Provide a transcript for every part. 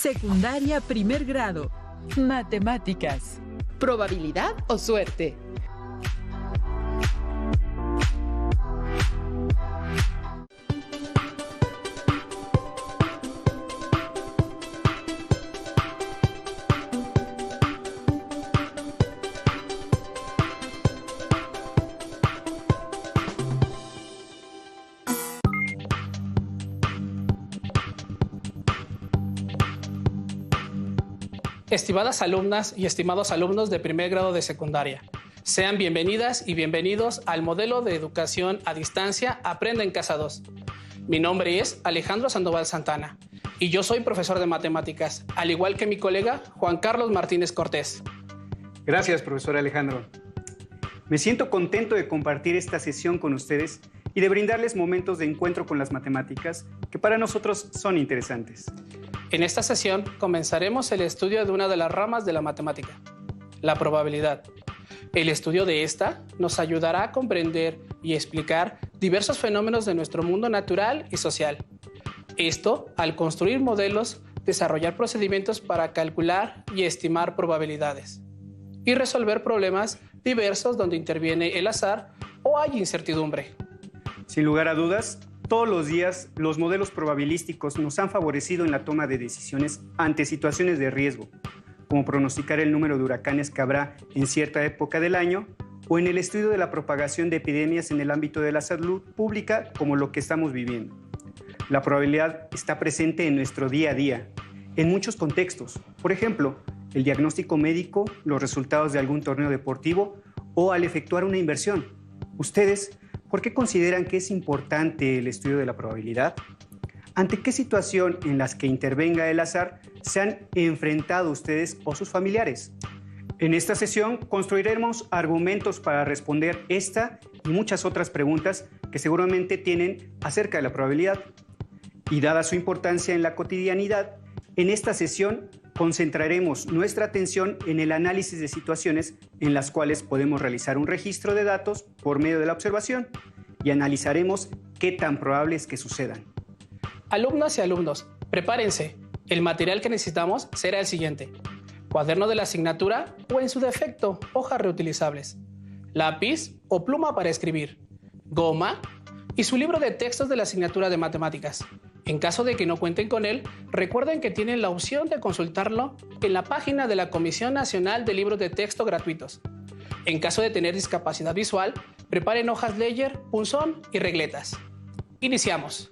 Secundaria primer grado. Matemáticas. ¿Probabilidad o suerte? Estimadas alumnas y estimados alumnos de primer grado de secundaria, sean bienvenidas y bienvenidos al modelo de educación a distancia Aprende en Casa 2. Mi nombre es Alejandro Sandoval Santana y yo soy profesor de matemáticas, al igual que mi colega Juan Carlos Martínez Cortés. Gracias, profesor Alejandro. Me siento contento de compartir esta sesión con ustedes y de brindarles momentos de encuentro con las matemáticas que para nosotros son interesantes. En esta sesión comenzaremos el estudio de una de las ramas de la matemática, la probabilidad. El estudio de esta nos ayudará a comprender y explicar diversos fenómenos de nuestro mundo natural y social. Esto al construir modelos, desarrollar procedimientos para calcular y estimar probabilidades y resolver problemas diversos donde interviene el azar o hay incertidumbre. Sin lugar a dudas, todos los días los modelos probabilísticos nos han favorecido en la toma de decisiones ante situaciones de riesgo, como pronosticar el número de huracanes que habrá en cierta época del año o en el estudio de la propagación de epidemias en el ámbito de la salud pública como lo que estamos viviendo. La probabilidad está presente en nuestro día a día, en muchos contextos. Por ejemplo, el diagnóstico médico, los resultados de algún torneo deportivo o al efectuar una inversión. ¿Ustedes por qué consideran que es importante el estudio de la probabilidad? ¿Ante qué situación en las que intervenga el azar se han enfrentado ustedes o sus familiares? En esta sesión construiremos argumentos para responder esta y muchas otras preguntas que seguramente tienen acerca de la probabilidad. Y dada su importancia en la cotidianidad, en esta sesión concentraremos nuestra atención en el análisis de situaciones en las cuales podemos realizar un registro de datos por medio de la observación y analizaremos qué tan probable es que sucedan. Alumnas y alumnos, prepárense. El material que necesitamos será el siguiente: cuaderno de la asignatura o, en su defecto, hojas reutilizables, lápiz o pluma para escribir, goma y su libro de textos de la asignatura de matemáticas. En caso de que no cuenten con él, recuerden que tienen la opción de consultarlo en la página de la Comisión Nacional de Libros de Texto gratuitos. En caso de tener discapacidad visual, preparen hojas Ledger, punzón y regletas. Iniciamos.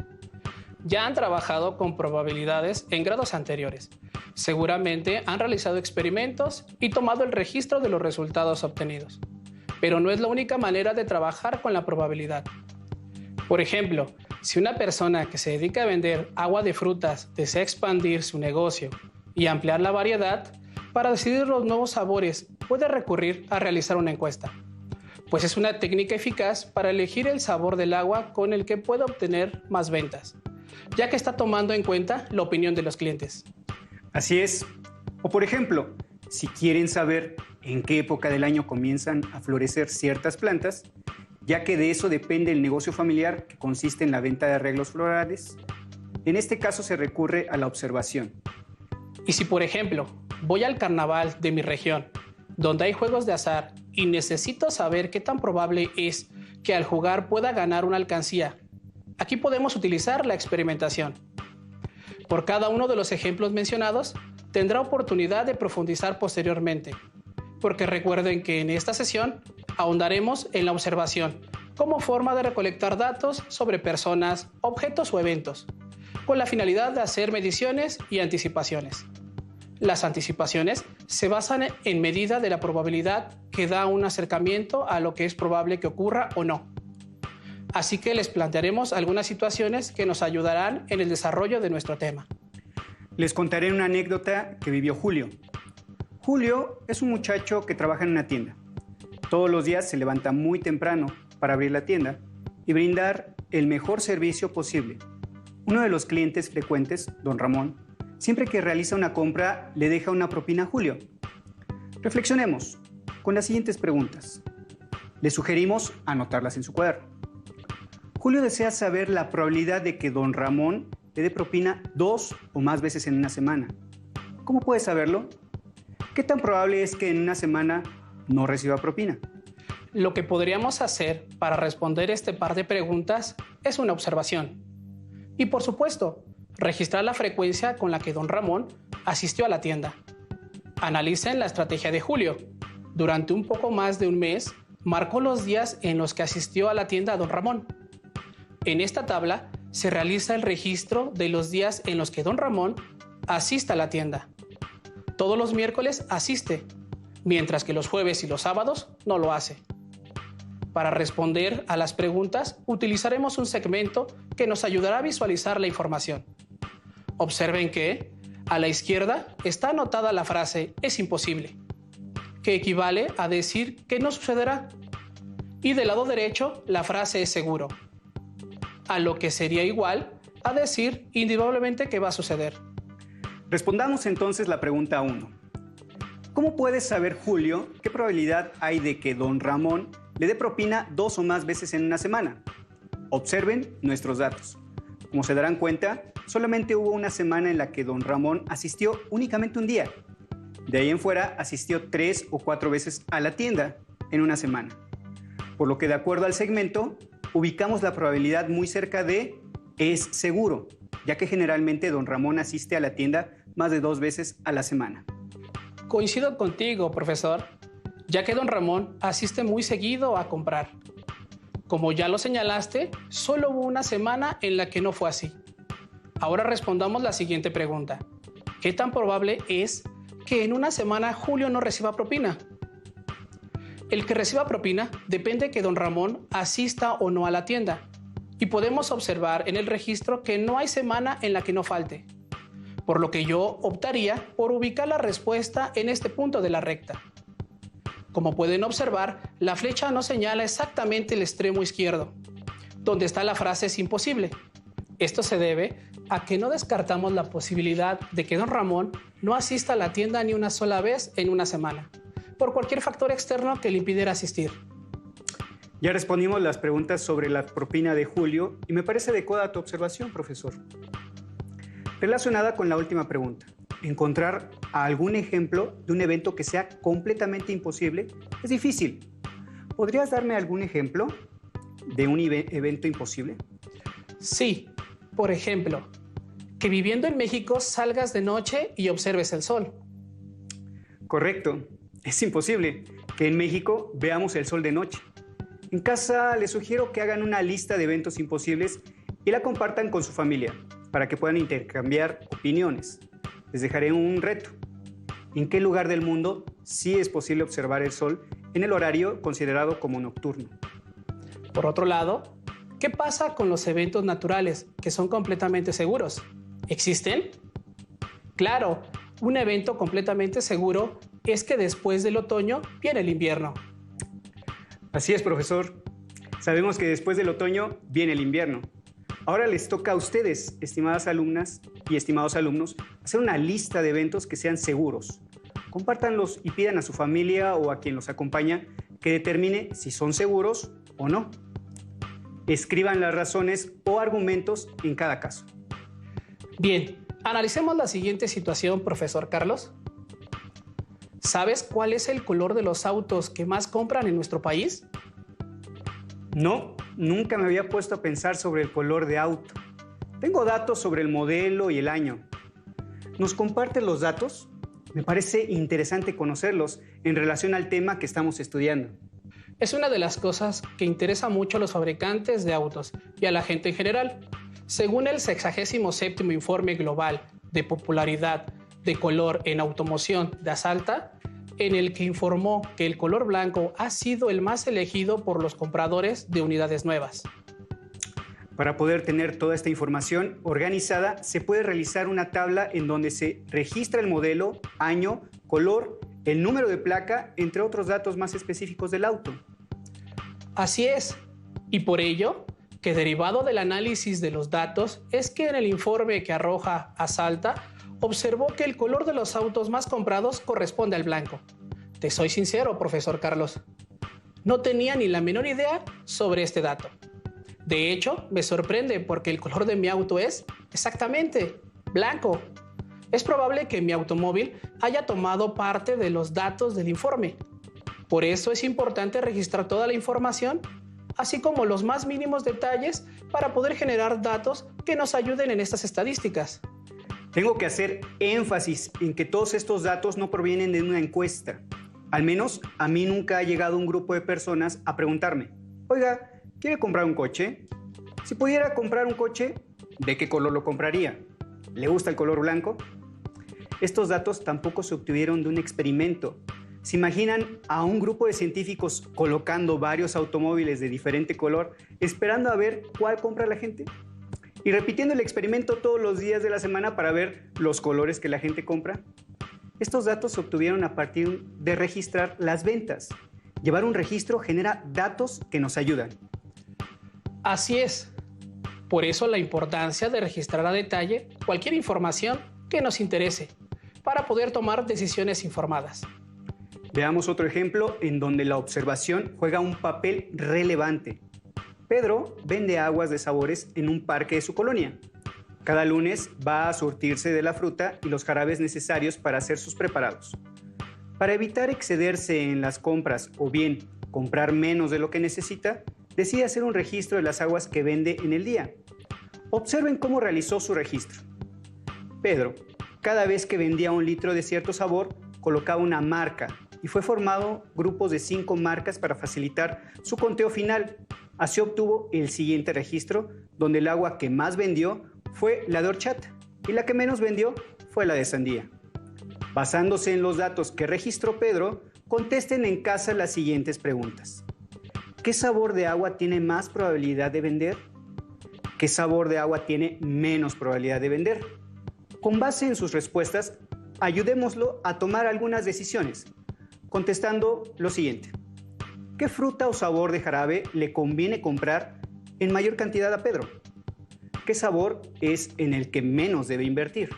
Ya han trabajado con probabilidades en grados anteriores. Seguramente han realizado experimentos y tomado el registro de los resultados obtenidos. Pero no es la única manera de trabajar con la probabilidad. Por ejemplo, si una persona que se dedica a vender agua de frutas desea expandir su negocio y ampliar la variedad, para decidir los nuevos sabores puede recurrir a realizar una encuesta, pues es una técnica eficaz para elegir el sabor del agua con el que puede obtener más ventas, ya que está tomando en cuenta la opinión de los clientes. Así es. O por ejemplo, si quieren saber en qué época del año comienzan a florecer ciertas plantas, ya que de eso depende el negocio familiar que consiste en la venta de arreglos florales, en este caso se recurre a la observación. Y si, por ejemplo, voy al carnaval de mi región, donde hay juegos de azar y necesito saber qué tan probable es que al jugar pueda ganar una alcancía, aquí podemos utilizar la experimentación. Por cada uno de los ejemplos mencionados, tendrá oportunidad de profundizar posteriormente, porque recuerden que en esta sesión ahondaremos en la observación como forma de recolectar datos sobre personas, objetos o eventos, con la finalidad de hacer mediciones y anticipaciones. Las anticipaciones se basan en medida de la probabilidad que da un acercamiento a lo que es probable que ocurra o no. Así que les plantearemos algunas situaciones que nos ayudarán en el desarrollo de nuestro tema. Les contaré una anécdota que vivió Julio. Julio es un muchacho que trabaja en una tienda. Todos los días se levanta muy temprano para abrir la tienda y brindar el mejor servicio posible. Uno de los clientes frecuentes, don Ramón, siempre que realiza una compra le deja una propina a Julio. Reflexionemos con las siguientes preguntas. Le sugerimos anotarlas en su cuaderno. Julio desea saber la probabilidad de que don Ramón le dé propina 2 o más veces en una semana. ¿Cómo puedes saberlo? ¿Qué tan probable es que en una semana no reciba propina? Lo que podríamos hacer para responder este par de preguntas es una observación. Y por supuesto, registrar la frecuencia con la que don Ramón asistió a la tienda. Analicen la estrategia de Julio. Durante un poco más de un mes, marcó los días en los que asistió a la tienda don Ramón. En esta tabla se realiza el registro de los días en los que don Ramón asiste a la tienda. Todos los miércoles asiste, mientras que los jueves y los sábados no lo hace. Para responder a las preguntas, utilizaremos un segmento que nos ayudará a visualizar la información. Observen que, a la izquierda, está anotada la frase «es imposible», que equivale a decir que no sucederá. Y del lado derecho, la frase «es seguro», a lo que sería igual a decir indudablemente que va a suceder. Respondamos entonces la pregunta 1. ¿Cómo puede saber Julio qué probabilidad hay de que don Ramón le dé propina 2 o más veces en una semana? Observen nuestros datos. Como se darán cuenta, solamente hubo una semana en la que don Ramón asistió únicamente un día. De ahí en fuera asistió 3 o 4 veces a la tienda en una semana. Por lo que de acuerdo al segmento, ubicamos la probabilidad muy cerca de es seguro, ya que generalmente don Ramón asiste a la tienda más de 2 veces a la semana. Coincido contigo, profesor, ya que don Ramón asiste muy seguido a comprar. Como ya lo señalaste, solo hubo una semana en la que no fue así. Ahora respondamos la siguiente pregunta. ¿Qué tan probable es que en una semana Julio no reciba propina? El que reciba propina depende de que don Ramón asista o no a la tienda. Y podemos observar en el registro que no hay semana en la que no falte. Por lo que yo optaría por ubicar la respuesta en este punto de la recta. Como pueden observar, la flecha no señala exactamente el extremo izquierdo, donde está la frase «es imposible». Esto se debe a que no descartamos la posibilidad de que don Ramón no asista a la tienda ni una sola vez en una semana, por cualquier factor externo que le impidiera asistir. Ya respondimos las preguntas sobre la propina de Julio y me parece adecuada tu observación, profesor. Relacionada con la última pregunta, encontrar algún ejemplo de un evento que sea completamente imposible es difícil. ¿Podrías darme algún ejemplo de un evento imposible? Sí, por ejemplo, que viviendo en México salgas de noche y observes el sol. Correcto, es imposible que en México veamos el sol de noche. En casa les sugiero que hagan una lista de eventos imposibles y la compartan con su familia para que puedan intercambiar opiniones. Les dejaré un reto. ¿En qué lugar del mundo sí es posible observar el sol en el horario considerado como nocturno? Por otro lado, ¿qué pasa con los eventos naturales que son completamente seguros? ¿Existen? Claro, un evento completamente seguro es que después del otoño viene el invierno. Así es, profesor. Sabemos que después del otoño viene el invierno. Ahora les toca a ustedes, estimadas alumnas y estimados alumnos, hacer una lista de eventos que sean seguros. Compártanlos y pidan a su familia o a quien los acompaña que determine si son seguros o no. Escriban las razones o argumentos en cada caso. Bien, analicemos la siguiente situación, profesor Carlos. ¿Sabes cuál es el color de los autos que más compran en nuestro país? No, nunca me había puesto a pensar sobre el color de auto. Tengo datos sobre el modelo y el año. ¿Nos compartes los datos? Me parece interesante conocerlos en relación al tema que estamos estudiando. Es una de las cosas que interesa mucho a los fabricantes de autos y a la gente en general. Según el 67º Informe Global de Popularidad de Color en Automoción de Asalta, en el que informó que el color blanco ha sido el más elegido por los compradores de unidades nuevas. Para poder tener toda esta información organizada, se puede realizar una tabla en donde se registra el modelo, año, color, el número de placa, entre otros datos más específicos del auto. Así es, y por ello, que derivado del análisis de los datos, es que en el informe que arroja Asalta, observó que el color de los autos más comprados corresponde al blanco. Te soy sincero, profesor Carlos. No tenía ni la menor idea sobre este dato. De hecho, me sorprende porque el color de mi auto es exactamente blanco. Es probable que mi automóvil haya tomado parte de los datos del informe. Por eso es importante registrar toda la información, así como los más mínimos detalles para poder generar datos que nos ayuden en estas estadísticas. Tengo que hacer énfasis en que todos estos datos no provienen de una encuesta. Al menos a mí nunca ha llegado un grupo de personas a preguntarme, oiga, ¿quiere comprar un coche? Si pudiera comprar un coche, ¿de qué color lo compraría? ¿Le gusta el color blanco? Estos datos tampoco se obtuvieron de un experimento. ¿Se imaginan a un grupo de científicos colocando varios automóviles de diferente color, esperando a ver cuál compra la gente? Y repitiendo el experimento todos los días de la semana para ver los colores que la gente compra. Estos datos se obtuvieron a partir de registrar las ventas. Llevar un registro genera datos que nos ayudan. Así es. Por eso la importancia de registrar a detalle cualquier información que nos interese para poder tomar decisiones informadas. Veamos otro ejemplo en donde la observación juega un papel relevante. Pedro vende aguas de sabores en un parque de su colonia. Cada lunes va a surtirse de la fruta y los jarabes necesarios para hacer sus preparados. Para evitar excederse en las compras o bien comprar menos de lo que necesita, decide hacer un registro de las aguas que vende en el día. Observen cómo realizó su registro. Pedro, cada vez que vendía 1 litro de cierto sabor, colocaba una marca y fue formado grupos de 5 marcas para facilitar su conteo final. Así obtuvo el siguiente registro, donde el agua que más vendió fue la de horchata y la que menos vendió fue la de sandía. Basándose en los datos que registró Pedro, contesten en casa las siguientes preguntas. ¿Qué sabor de agua tiene más probabilidad de vender? ¿Qué sabor de agua tiene menos probabilidad de vender? Con base en sus respuestas, ayudémoslo a tomar algunas decisiones, contestando lo siguiente. ¿Qué fruta o sabor de jarabe le conviene comprar en mayor cantidad a Pedro? ¿Qué sabor es en el que menos debe invertir?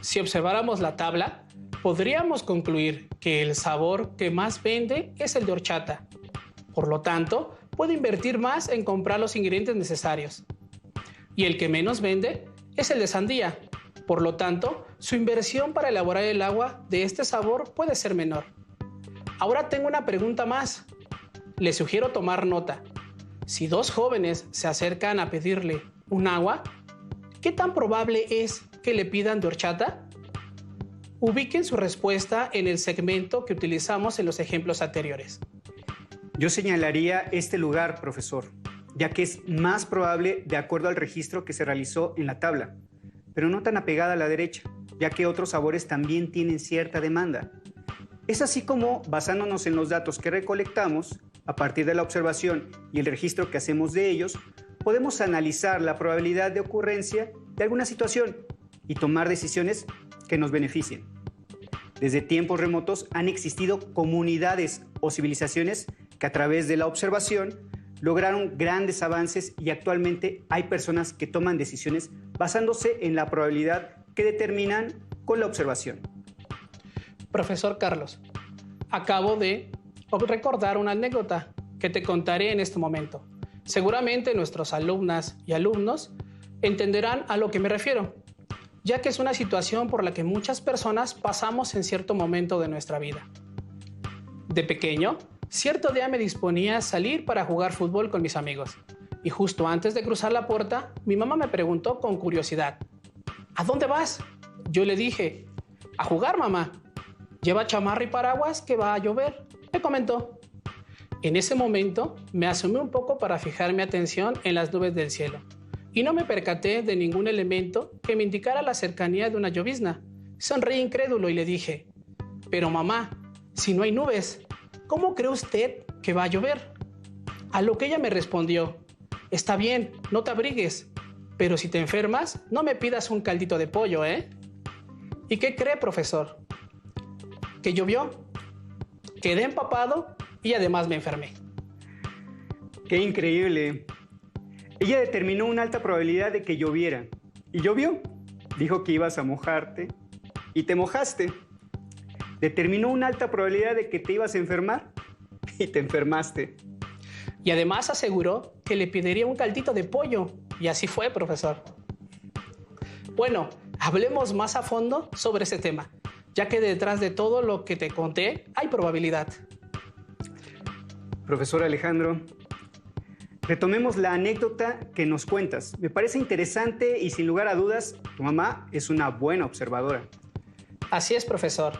Si observáramos la tabla, podríamos concluir que el sabor que más vende es el de horchata. Por lo tanto, puede invertir más en comprar los ingredientes necesarios. Y el que menos vende es el de sandía. Por lo tanto, su inversión para elaborar el agua de este sabor puede ser menor. Ahora tengo una pregunta más. Les sugiero tomar nota. Si 2 jóvenes se acercan a pedirle un agua, ¿qué tan probable es que le pidan de horchata? Ubiquen su respuesta en el segmento que utilizamos en los ejemplos anteriores. Yo señalaría este lugar, profesor, ya que es más probable de acuerdo al registro que se realizó en la tabla, pero no tan apegada a la derecha, ya que otros sabores también tienen cierta demanda. Es así como, basándonos en los datos que recolectamos, a partir de la observación y el registro que hacemos de ellos, podemos analizar la probabilidad de ocurrencia de alguna situación y tomar decisiones que nos beneficien. Desde tiempos remotos han existido comunidades o civilizaciones que a través de la observación lograron grandes avances y actualmente hay personas que toman decisiones basándose en la probabilidad que determinan con la observación. Profesor Carlos, acabo de recordar una anécdota que te contaré en este momento. Seguramente nuestros alumnas y alumnos entenderán a lo que me refiero, ya que es una situación por la que muchas personas pasamos en cierto momento de nuestra vida. De pequeño, cierto día me disponía a salir para jugar fútbol con mis amigos y justo antes de cruzar la puerta, mi mamá me preguntó con curiosidad, ¿a dónde vas? Yo le dije, a jugar, mamá. Lleva chamarra y paraguas que va a llover, me comentó. En ese momento me asomé un poco para fijar mi atención en las nubes del cielo y no me percaté de ningún elemento que me indicara la cercanía de una llovizna. Sonreí incrédulo y le dije, pero mamá, si no hay nubes, ¿cómo cree usted que va a llover? A lo que ella me respondió, está bien, no te abrigues, pero si te enfermas, no me pidas un caldito de pollo, ¿eh? ¿Y qué cree, profesor? ¿Que llovió? Quedé empapado y además me enfermé. ¡Qué increíble! Ella determinó una alta probabilidad de que lloviera. ¿Y llovió? Dijo que ibas a mojarte y te mojaste. Determinó una alta probabilidad de que te ibas a enfermar y te enfermaste. Y además aseguró que le pediría un caldito de pollo. Y así fue, profesor. Bueno, hablemos más a fondo sobre ese tema, ya que detrás de todo lo que te conté hay probabilidad. Profesor Alejandro, retomemos la anécdota que nos cuentas. Me parece interesante y sin lugar a dudas, tu mamá es una buena observadora. Así es, profesor.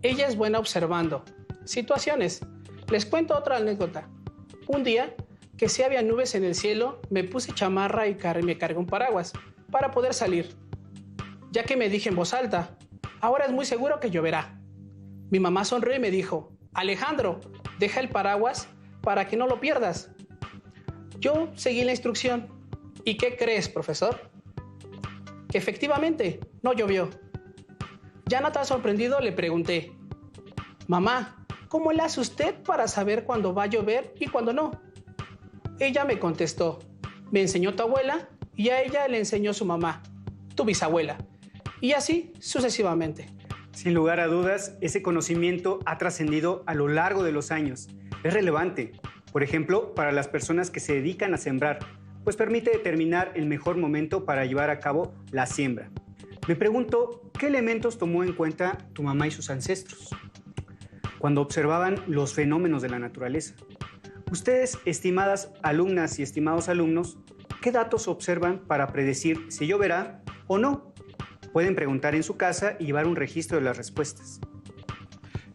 Ella es buena observando situaciones. Les cuento otra anécdota. Un día, que sí había nubes en el cielo, me puse chamarra y me cargué un paraguas para poder salir, ya que me dije en voz alta, ahora es muy seguro que lloverá. Mi mamá sonrió y me dijo, Alejandro, deja el paraguas para que no lo pierdas. Yo seguí la instrucción. ¿Y qué crees, profesor? Que efectivamente no llovió. Ya no tan sorprendido le pregunté, mamá, ¿cómo le hace usted para saber cuándo va a llover y cuándo no? Ella me contestó, me enseñó tu abuela y a ella le enseñó su mamá, tu bisabuela, y así sucesivamente. Sin lugar a dudas, ese conocimiento ha trascendido a lo largo de los años. Es relevante, por ejemplo, para las personas que se dedican a sembrar, pues permite determinar el mejor momento para llevar a cabo la siembra. Me pregunto, ¿qué elementos tomó en cuenta tu mamá y sus ancestros cuando observaban los fenómenos de la naturaleza? Ustedes, estimadas alumnas y estimados alumnos, ¿qué datos observan para predecir si lloverá o no? Pueden preguntar en su casa y llevar un registro de las respuestas.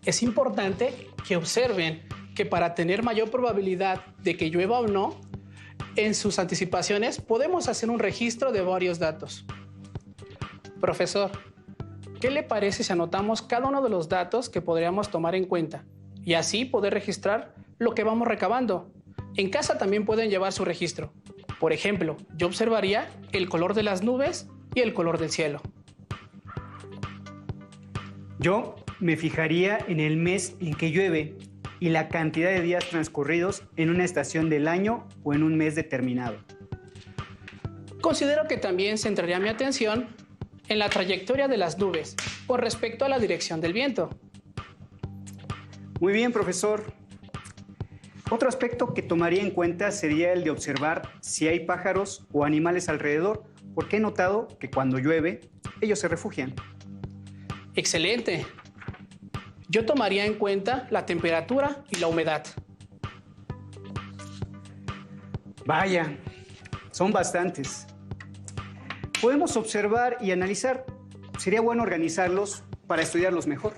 Es importante que observen que para tener mayor probabilidad de que llueva o no, en sus anticipaciones podemos hacer un registro de varios datos. Profesor, ¿qué le parece si anotamos cada uno de los datos que podríamos tomar en cuenta y así poder registrar lo que vamos recabando? En casa también pueden llevar su registro. Por ejemplo, yo observaría el color de las nubes y el color del cielo. Yo me fijaría en el mes en que llueve y la cantidad de días transcurridos en una estación del año o en un mes determinado. Considero que también centraría mi atención en la trayectoria de las nubes con respecto a la dirección del viento. Muy bien, profesor. Otro aspecto que tomaría en cuenta sería el de observar si hay pájaros o animales alrededor, porque he notado que cuando llueve, ellos se refugian. Excelente. Yo tomaría en cuenta la temperatura y la humedad. Vaya, son bastantes. Podemos observar y analizar. Sería bueno organizarlos para estudiarlos mejor.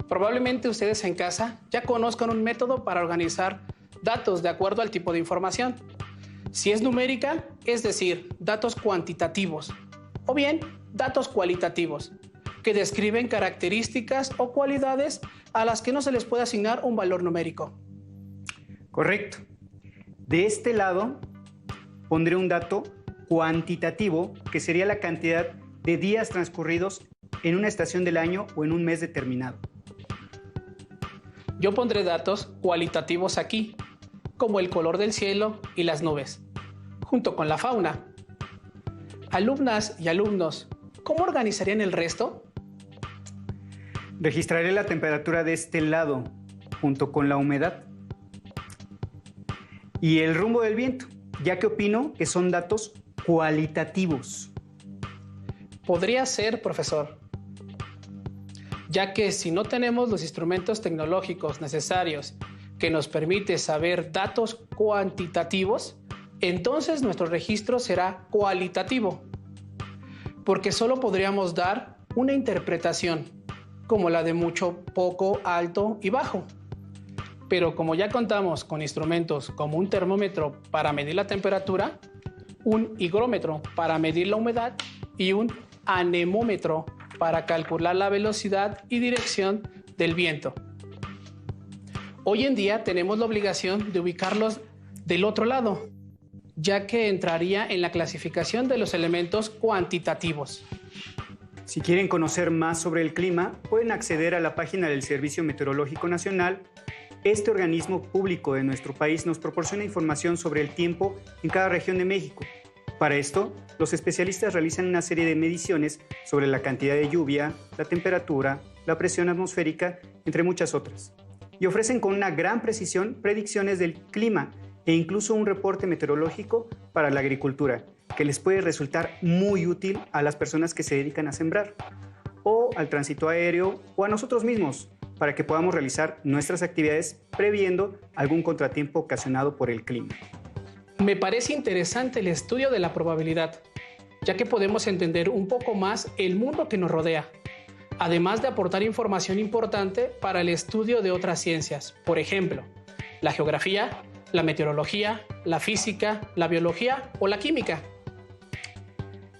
Probablemente ustedes en casa ya conozcan un método para organizar datos de acuerdo al tipo de información. Si es numérica, es decir, datos cuantitativos, o bien datos cualitativos, que describen características o cualidades a las que no se les puede asignar un valor numérico. Correcto. De este lado, pondré un dato cuantitativo, que sería la cantidad de días transcurridos en una estación del año o en un mes determinado. Yo pondré datos cualitativos aquí, como el color del cielo y las nubes, junto con la fauna. Alumnas y alumnos, ¿cómo organizarían el resto? Registraré la temperatura de este lado, junto con la humedad y el rumbo del viento, ya que opino que son datos cualitativos. Podría ser, profesor, ya que si no tenemos los instrumentos tecnológicos necesarios que nos permiten saber datos cuantitativos, entonces nuestro registro será cualitativo, porque solo podríamos dar una interpretación, como la de mucho, poco, alto y bajo. Pero como ya contamos con instrumentos como un termómetro para medir la temperatura, un higrómetro para medir la humedad y un anemómetro para calcular la velocidad y dirección del viento. Hoy en día tenemos la obligación de ubicarlos del otro lado, ya que entraría en la clasificación de los elementos cuantitativos. Si quieren conocer más sobre el clima, pueden acceder a la página del Servicio Meteorológico Nacional. Este organismo público de nuestro país nos proporciona información sobre el tiempo en cada región de México. Para esto, los especialistas realizan una serie de mediciones sobre la cantidad de lluvia, la temperatura, la presión atmosférica, entre muchas otras, y ofrecen con una gran precisión predicciones del clima e incluso un reporte meteorológico para la agricultura. que les puede resultar muy útil a las personas que se dedican a sembrar, o al tránsito aéreo, o a nosotros mismos, para que podamos realizar nuestras actividades previendo algún contratiempo ocasionado por el clima. Me parece interesante el estudio de la probabilidad, ya que podemos entender un poco más el mundo que nos rodea, además de aportar información importante para el estudio de otras ciencias, por ejemplo, la geografía, la meteorología, la física, la biología o la química.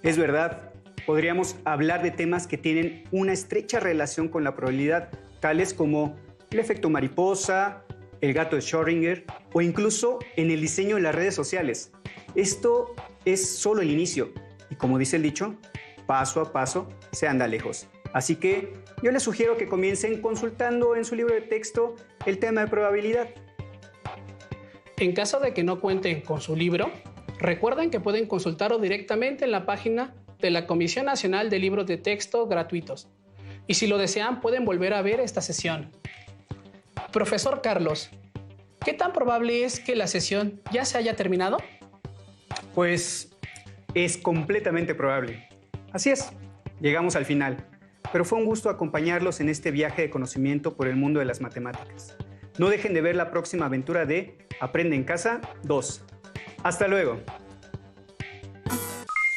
Es verdad, podríamos hablar de temas que tienen una estrecha relación con la probabilidad, tales como el efecto mariposa, el gato de Schrödinger o incluso en el diseño de las redes sociales. Esto es solo el inicio y, como dice el dicho, paso a paso se anda lejos. Así que yo les sugiero que comiencen consultando en su libro de texto el tema de probabilidad. En caso de que no cuenten con su libro, recuerden que pueden consultarlo directamente en la página de la Comisión Nacional de Libros de Texto Gratuitos. Y si lo desean, pueden volver a ver esta sesión. Profesor Carlos, ¿qué tan probable es que la sesión ya se haya terminado? Pues es completamente probable. Así es, llegamos al final. Pero fue un gusto acompañarlos en este viaje de conocimiento por el mundo de las matemáticas. No dejen de ver la próxima aventura de Aprende en Casa 2. ¡Hasta luego!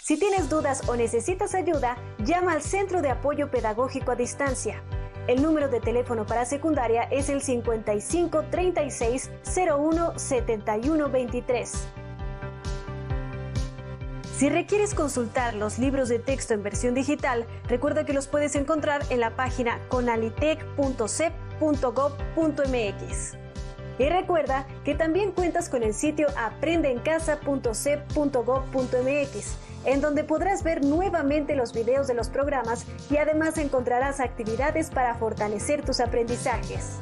Si tienes dudas o necesitas ayuda, llama al Centro de Apoyo Pedagógico a Distancia. El número de teléfono para secundaria es el 55 36 01 71 23. Si requieres consultar los libros de texto en versión digital, recuerda que los puedes encontrar en la página conalitec.cep.gov.mx. Y recuerda que también cuentas con el sitio aprendeencasa.cep.gov.mx, en donde podrás ver nuevamente los videos de los programas y además encontrarás actividades para fortalecer tus aprendizajes.